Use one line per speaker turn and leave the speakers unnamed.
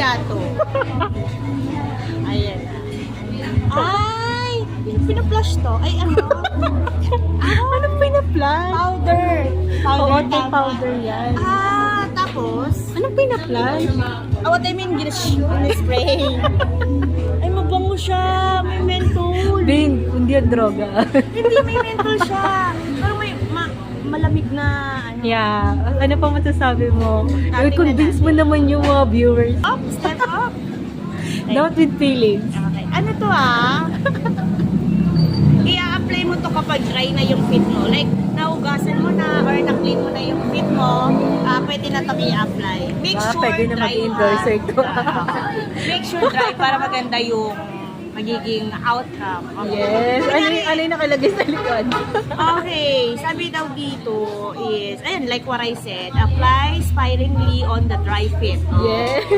kaya to? Ayan na. Ay! Pinaplush to. Ay, ano?
Anong pinaplan?
Powder.
Oo,
Powder.
tea powder yan.
Tapos?
Anong pinaplan?
What I mean, spray. Ay, mabango siya. May menthol.
Bing, hindi yan droga.
Hindi, may menthol siya. Pero may malamig na, ano.
Yeah. Ano pa masasabi mo?
Natin
I-convince mo naman yung mga viewers.
Up, step up.
Not with feelings.
Okay. Ano to I-apply mo to kapag dry na yung feet mo. Like, naugasan mo na or na-clean mo na yung feet mo, pwede na itong i-apply. Make sure
Pwede na
dry
mag-endorser to.
Make sure dry para maganda yung magiging outcome. Okay.
Yes. Ano yung nakalagay sa likod?
Okay. Sabi daw dito is, ayun, like what I said, apply sparingly on the dry feet.
Yes.